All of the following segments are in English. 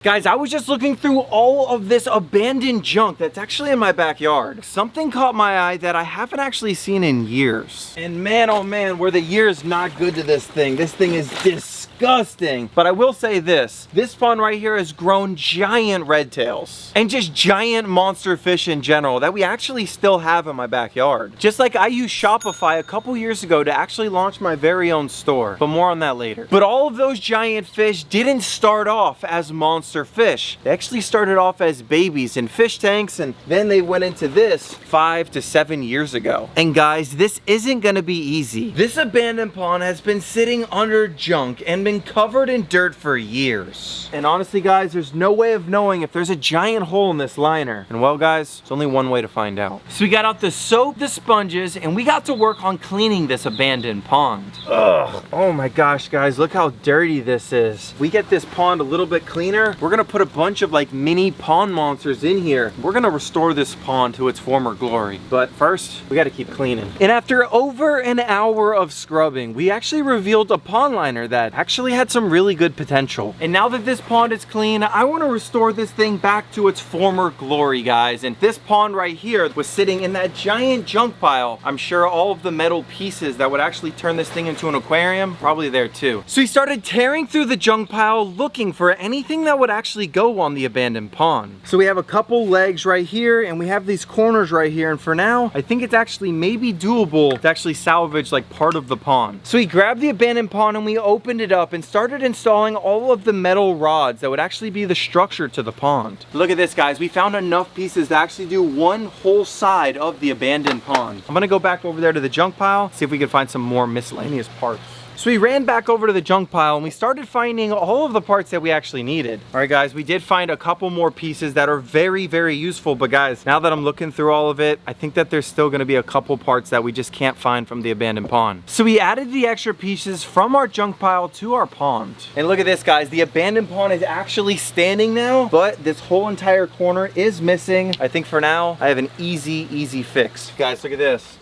Guys, I was just looking through all of this abandoned junk that's actually in my backyard. Something caught my eye that I haven't actually seen in years. And man, oh man, were the years not good to this thing. This thing is disgusting. But I will say this pond right here has grown giant red tails and just giant monster fish in general that we actually still have in my backyard. Just like I used Shopify a couple years ago to actually launch my very own store, but more on that later. But all of those giant fish didn't start off as monster fish. They actually started off as babies in fish tanks, and then they went into this 5 to 7 years ago. And guys, this isn't gonna be easy. This abandoned pond has been sitting under junk and been covered in dirt for years. And honestly guys, there's no way of knowing if there's a giant hole in this liner. And well guys, there's only one way to find out. So we got out the soap, the sponges, and we got to work on cleaning this abandoned pond. Ugh. Oh my gosh guys, look how dirty this is. We get this pond a little bit cleaner. We're gonna put a bunch of like mini pond monsters in here. We're gonna restore this pond to its former glory. But first, we gotta keep cleaning. And after over an hour of scrubbing, we actually revealed a pond liner that actually had some really good potential. And now that this pond is clean, I wanna restore this thing back to its former glory, guys. And this pond right here was sitting in that giant junk pile. I'm sure all of the metal pieces that would actually turn this thing into an aquarium, probably there too. So we started tearing through the junk pile looking for anything that would actually go on the abandoned pond. So we have a couple legs right here and we have these corners right here, and for now I think it's actually maybe doable to actually salvage like part of the pond. So we grabbed the abandoned pond and we opened it up and started installing all of the metal rods that would actually be the structure to the pond. Look at this guys, we found enough pieces to actually do one whole side of the abandoned pond. I'm gonna go back over there to the junk pile, see if we can find some more miscellaneous parts. So we ran back over to the junk pile and we started finding all of the parts that we actually needed. All right guys, we did find a couple more pieces that are very, very useful, but guys, now that I'm looking through all of it, I think that there's still gonna be a couple parts that we just can't find from the abandoned pond. So we added the extra pieces from our junk pile to our pond. And look at this guys, the abandoned pond is actually standing now, but this whole entire corner is missing. I think for now, I have an easy fix. Guys, look at this.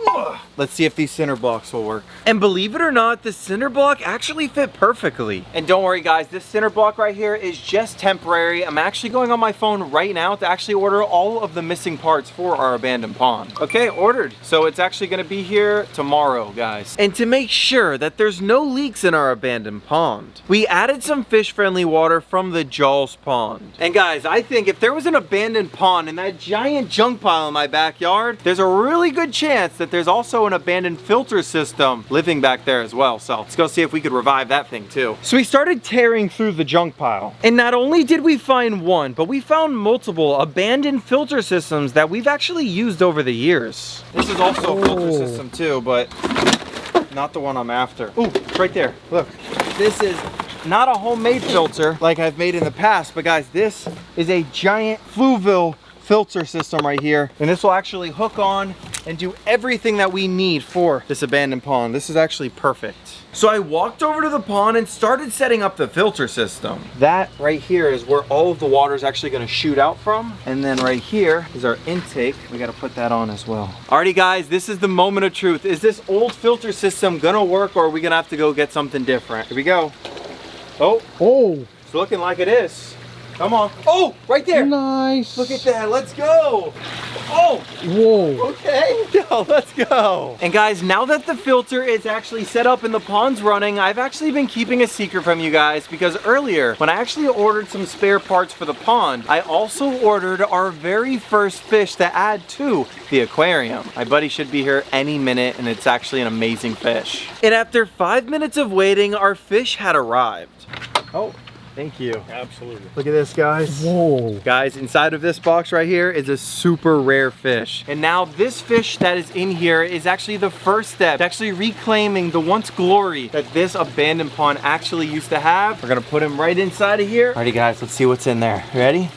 Let's see if these cinder blocks will work. And believe it or not, the cinder block actually fit perfectly. And don't worry guys, this cinder block right here is just temporary. I'm actually going on my phone right now to actually order all of the missing parts for our abandoned pond. Okay, ordered. So it's actually gonna be here tomorrow, guys. And to make sure that there's no leaks in our abandoned pond, we added some fish-friendly water from the Jaws pond. And guys, I think if there was an abandoned pond in that giant junk pile in my backyard, there's a really good chance that there's also an abandoned filter system living back there as well. So let's go see if we could revive that thing too. So we started tearing through the junk pile. And not only did we find one, but we found multiple abandoned filter systems that we've actually used over the years. This is also a filter system too, but not the one I'm after. Ooh, it's right there. Look, this is not a homemade filter like I've made in the past, but guys, this is a giant Flueville filter system right here. And this will actually hook on and do everything that we need for this abandoned pond. This is actually perfect. So I walked over to the pond and started setting up the filter system. That right here is where all of the water is actually gonna shoot out from. And then right here is our intake. We gotta put that on as well. Alrighty guys, this is the moment of truth. Is this old filter system gonna work, or are we gonna have to go get something different? Here we go. Oh, it's looking like it is. Come on. Oh, right there. Nice. Look at that. Let's go. Oh. Whoa. Okay. Yo, let's go. And guys, now that the filter is actually set up and the pond's running, I've actually been keeping a secret from you guys, because earlier, when I actually ordered some spare parts for the pond, I also ordered our very first fish to add to the aquarium. My buddy should be here any minute, and it's actually an amazing fish. And after 5 minutes of waiting, our fish had arrived. Oh. Thank you. Absolutely. Look at this, guys. Whoa. Guys, inside of this box right here is a super rare fish. And now this fish that is in here is actually the first step to actually reclaiming the once glory that this abandoned pond actually used to have. We're gonna put him right inside of here. Alrighty guys, let's see what's in there. Ready?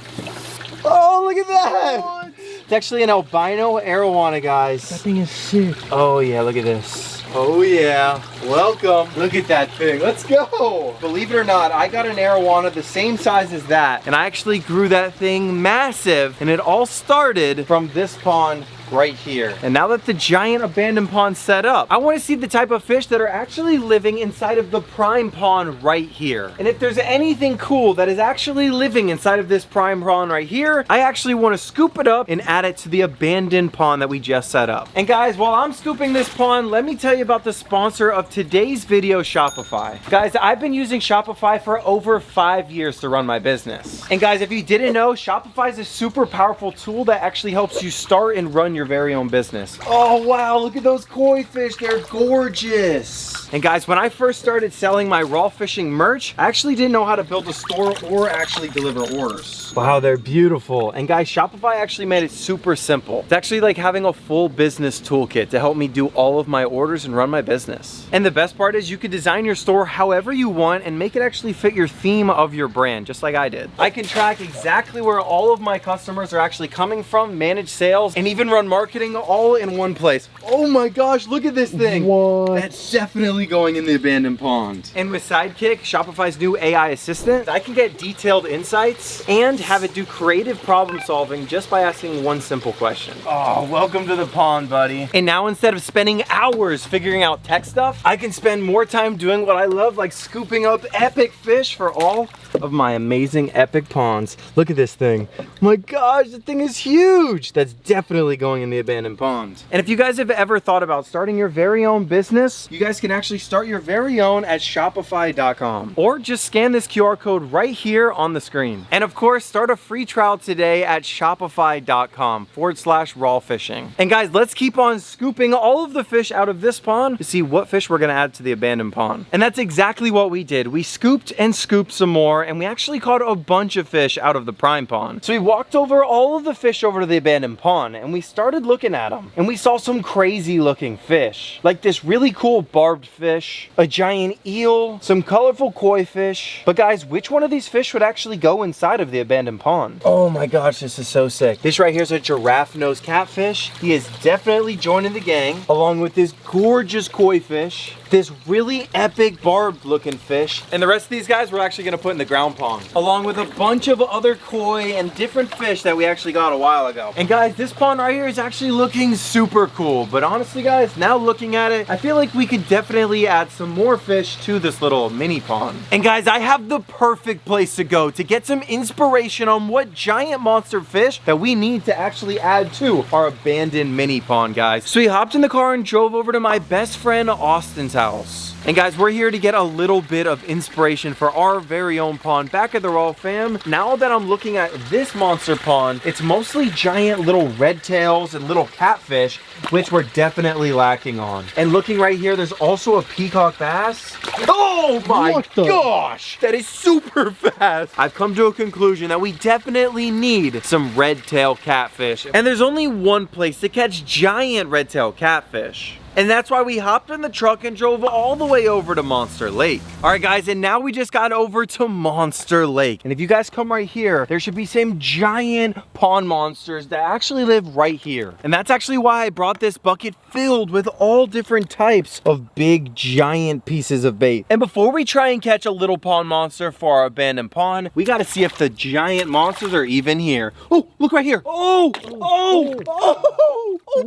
Oh, look at that! What? It's actually an albino arowana, guys. That thing is sick. Oh yeah, look at this. Oh yeah, welcome. Look at that thing, let's go. Believe it or not, I got an arowana the same size as that, and I actually grew that thing massive, and it all started from this pond right here. And now that the giant abandoned pond's set up, I want to see the type of fish that are actually living inside of the prime pond right here. And if there's anything cool that is actually living inside of this prime pond right here, I actually want to scoop it up and add it to the abandoned pond that we just set up. And guys, while I'm scooping this pond, let me tell you about the sponsor of today's video, Shopify. Guys, I've been using Shopify for over 5 years to run my business. And guys, if you didn't know, Shopify is a super powerful tool that actually helps you start and run your very own business. Oh wow, look at those koi fish, they're gorgeous. And guys, when I first started selling my Rawwfishing merch, I actually didn't know how to build a store or actually deliver orders. Wow, they're beautiful. And guys, Shopify actually made it super simple. It's actually like having a full business toolkit to help me do all of my orders and run my business. And the best part is you can design your store however you want and make it actually fit your theme of your brand, just like I did. I can track exactly where all of my customers are actually coming from, manage sales, and even run marketing all in one place. Oh my gosh, look at this thing. What? That's definitely going in the abandoned pond. And with Sidekick, Shopify's new AI assistant, I can get detailed insights and have it do creative problem solving just by asking one simple question. Oh, welcome to the pond, buddy. And now instead of spending hours figuring out tech stuff, I can spend more time doing what I love, like scooping up epic fish for all of my amazing epic ponds. Look at this thing. Oh my gosh, the thing is huge. That's definitely going in the abandoned pond. And if you guys have ever thought about starting your very own business, you guys can actually start your very own at shopify.com, or just scan this QR code right here on the screen. And of course, start a free trial today at shopify.com/rawfishing. And guys, let's keep on scooping all of the fish out of this pond to see what fish we're gonna add to the abandoned pond. And that's exactly what we did. We scooped and scooped some more, and we actually caught a bunch of fish out of the prime pond. So we walked over all of the fish over to the abandoned pond, and we started looking at them. And we saw some crazy looking fish, like this really cool barbed fish, a giant eel, some colorful koi fish. But guys, which one of these fish would actually go inside of the abandoned pond? Oh my gosh, this is so sick. This right here is a giraffe-nosed catfish. He is definitely joining the gang, along with this gorgeous koi fish, this really epic barbed looking fish, and the rest of these guys we're actually gonna put in the ground pond, along with a bunch of other koi and different fish that we actually got a while ago. And guys, this pond right here is actually looking super cool, but honestly guys, now looking at it, I feel like we could definitely add some more fish to this little mini pond. And guys, I have the perfect place to go to get some inspiration on what giant monster fish that we need to actually add to our abandoned mini pond, guys. So we hopped in the car and drove over to my best friend Austin's house. And guys, we're here to get a little bit of inspiration for our very own pond back at the Raw fam. Now that I'm looking at this monster pond, it's mostly giant little red tails and little catfish, which we're definitely lacking on. And looking right here, there's also a peacock bass. Oh my gosh, that is super fast. I've come to a conclusion that we definitely need some red tail catfish. And there's only one place to catch giant red tail catfish. And that's why we hopped in the truck and drove all the way over to Monster Lake. All right, guys, and now we just got over to Monster Lake. And if you guys come right here, there should be some giant pond monsters that actually live right here. And that's actually why I brought this bucket filled with all different types of big, giant pieces of bait. And before we try and catch a little pond monster for our abandoned pond, we gotta see if the giant monsters are even here. Oh, look right here. Oh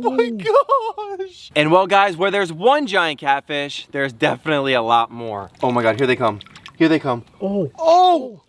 my gosh. And well, guys, where there's one giant catfish, there's definitely a lot more. Oh my God, here they come. Here they come. Oh.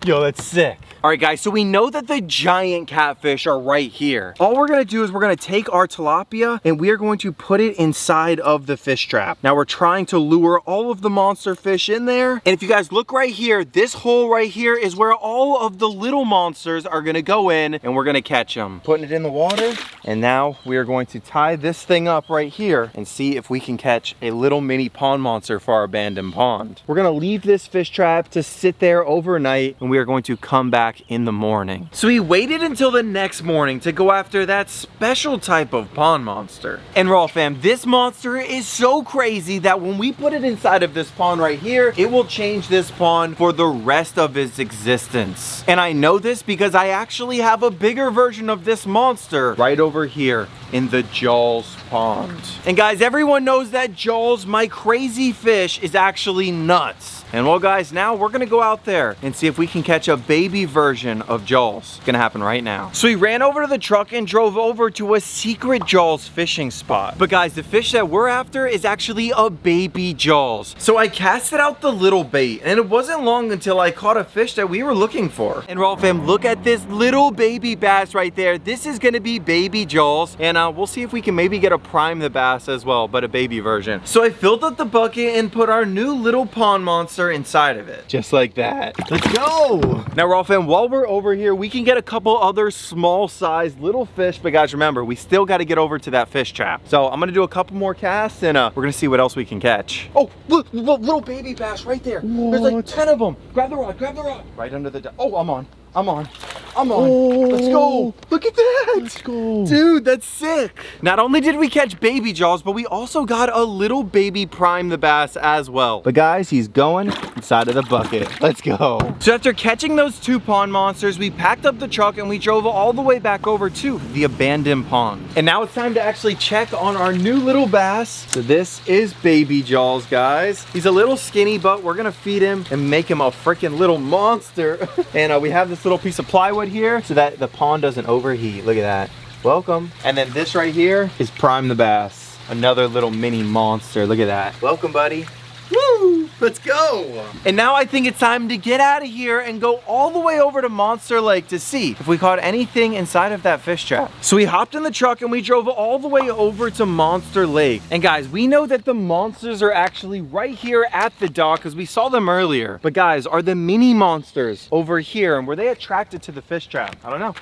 Yo, that's sick. All right, guys, so we know that the giant catfish are right here. All we're gonna do is we're gonna take our tilapia and we are going to put it inside of the fish trap. Now we're trying to lure all of the monster fish in there. And if you guys look right here, this hole right here is where all of the little monsters are gonna go in and we're gonna catch them. Putting it in the water. And now we are going to tie this thing up right here and see if we can catch a little mini pond monster for our abandoned pond. We're gonna leave this fish trap to sit there overnight and we are going to come back in the morning. So we waited until the next morning to go after that special type of pond monster. And Raw fam, this monster is so crazy that when we put it inside of this pond right here, it will change this pond for the rest of its existence. And I know this because I actually have a bigger version of this monster right over here in the Jaws pond. And guys, everyone knows that Jaws, my crazy fish, is actually nuts. And well guys, now we're gonna go out there and see if we can catch a baby version of Jaws. It's gonna happen right now. So we ran over to the truck and drove over to a secret Jaws fishing spot. But guys, the fish that we're after is actually a baby Jaws. So I casted out the little bait, and it wasn't long until I caught a fish that we were looking for. And Raw fam, look at this little baby bass right there. This is gonna be baby Jaws, and we'll see if we can maybe get a prime the bass as well, but a baby version. So I filled up the bucket and put our new little pond monster inside of it. Just like that. Let's go! Now Raw fam, while we're over here, we can get a couple other small sized little fish, but guys remember, we still gotta get over to that fish trap. So I'm gonna do a couple more casts and we're gonna see what else we can catch. Oh, look, little baby bass right there. What? There's like 10 of them. Grab the rod, grab the rod. Right under the, oh, I'm on. Oh, Let's go. Look at that. Let's go. Dude, that's sick. Not only did we catch baby Jaws, but we also got a little baby prime the bass as well. But guys, he's going inside of the bucket. Let's go. So after catching those 2 pond monsters, we packed up the truck and we drove all the way back over to the abandoned pond. And now it's time to actually check on our new little bass. So this is baby Jaws, guys. He's a little skinny, but we're gonna feed him and make him a freaking little monster. And we have this little piece of plywood here so that the pond doesn't overheat. Look at that. Welcome. And then this right here is Prime the Bass. Another little mini monster. Look at that. Welcome, buddy. Woo! Let's go! And now I think it's time to get out of here and go all the way over to Monster Lake to see if we caught anything inside of that fish trap. So we hopped in the truck and we drove all the way over to Monster Lake. And guys, we know that the monsters are actually right here at the dock because we saw them earlier. But guys, are the mini monsters over here, and were they attracted to the fish trap? I don't know.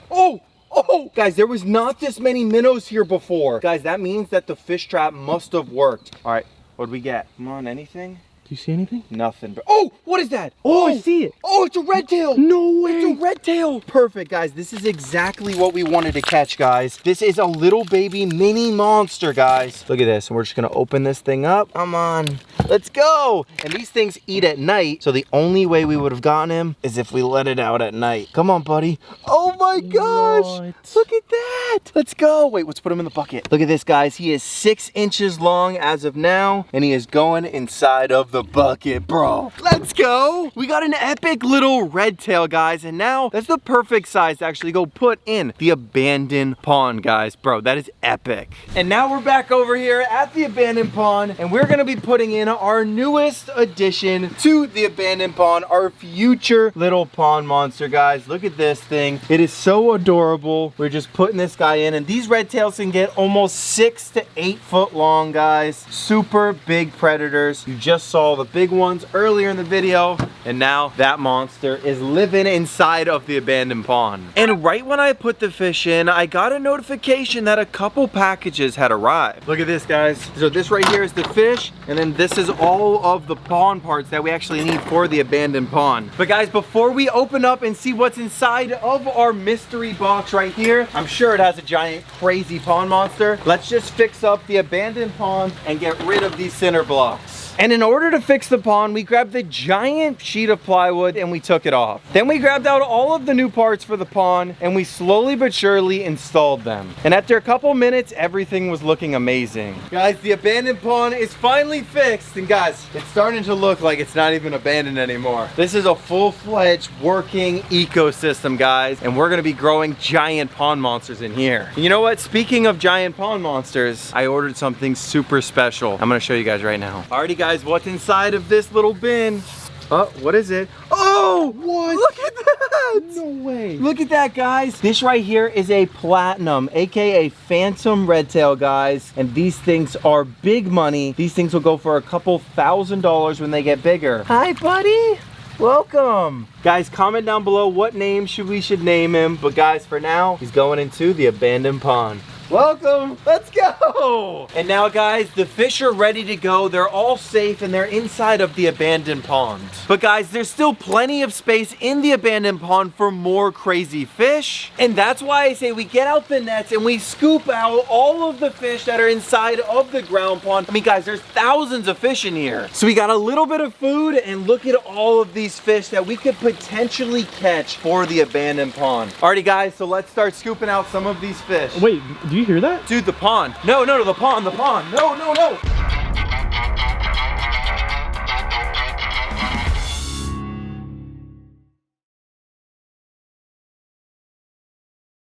Oh, guys, there was not this many minnows here before. Guys, that means that the fish trap must have worked. All right, what'd we get? Come on, anything? Do you see anything? Nothing. But oh, what is that? Oh, I see it. Oh, it's a red tail. No way. It's a red tail. Perfect, guys. This is exactly what we wanted to catch, guys. This is a little baby mini monster, guys. Look at this. And we're just going to open this thing up. Come on. Let's go. And these things eat at night. So the only way we would have gotten him is if we let it out at night. Come on, buddy. Oh my gosh. What? Look at that. Let's go. Wait, let's put him in the bucket. Look at this, guys. He is 6 inches long as of now. And he is going inside of the bucket, bro. Let's go. We got an epic little red tail, guys, and now that's the perfect size to actually go put in the abandoned pond, guys. Bro, that is epic. And now we're back over here at the abandoned pond, and we're gonna be putting in our newest addition to the abandoned pond, our future little pond monster, guys. Look at this thing. It is so adorable. We're just putting this guy in, and these red tails can get almost 6 to 8 foot long, guys. Super big predators. You just saw the big ones earlier in the video, and now that monster is living inside of the abandoned pond. And right when I put the fish in, I got a notification that a couple packages had arrived. Look at this, guys. So this right here is the fish, and then this is all of the pond parts that we actually need for the abandoned pond. But guys, before we open up and see what's inside of our mystery box right here, I'm sure it has a giant crazy pond monster. Let's just fix up the abandoned pond and get rid of these cinder blocks. And in order to fix the pond, we grabbed the giant sheet of plywood and we took it off. Then we grabbed out all of the new parts for the pond and we slowly but surely installed them. And after a couple minutes, everything was looking amazing. Guys, the abandoned pond is finally fixed. And guys, it's starting to look like it's not even abandoned anymore. This is a full-fledged working ecosystem, guys. And we're gonna be growing giant pond monsters in here. And you know what? Speaking of giant pond monsters, I ordered something super special. I'm gonna show you guys right now. Alrighty, guys, what's inside of this little bin? Oh, what is it? Oh, what? Look at that! No way. Look at that, guys. This right here is a platinum, aka phantom red tail, guys. And these things are big money. These things will go for a couple $1,000s when they get bigger. Hi, buddy. Welcome. Guys, comment down below what name we should name him. But guys, for now, he's going into the abandoned pond. Welcome, let's go. And now guys, the fish are ready to go. They're all safe and they're inside of the abandoned pond. But guys, there's still plenty of space in the abandoned pond for more crazy fish. And that's why I say we get out the nets and we scoop out all of the fish that are inside of the ground pond. I mean guys, there's thousands of fish in here. So we got a little bit of food and look at all of these fish that we could potentially catch for the abandoned pond. Alrighty guys, so let's start scooping out some of these fish. Wait, do you hear that? Dude, the pond. No, the pond. No.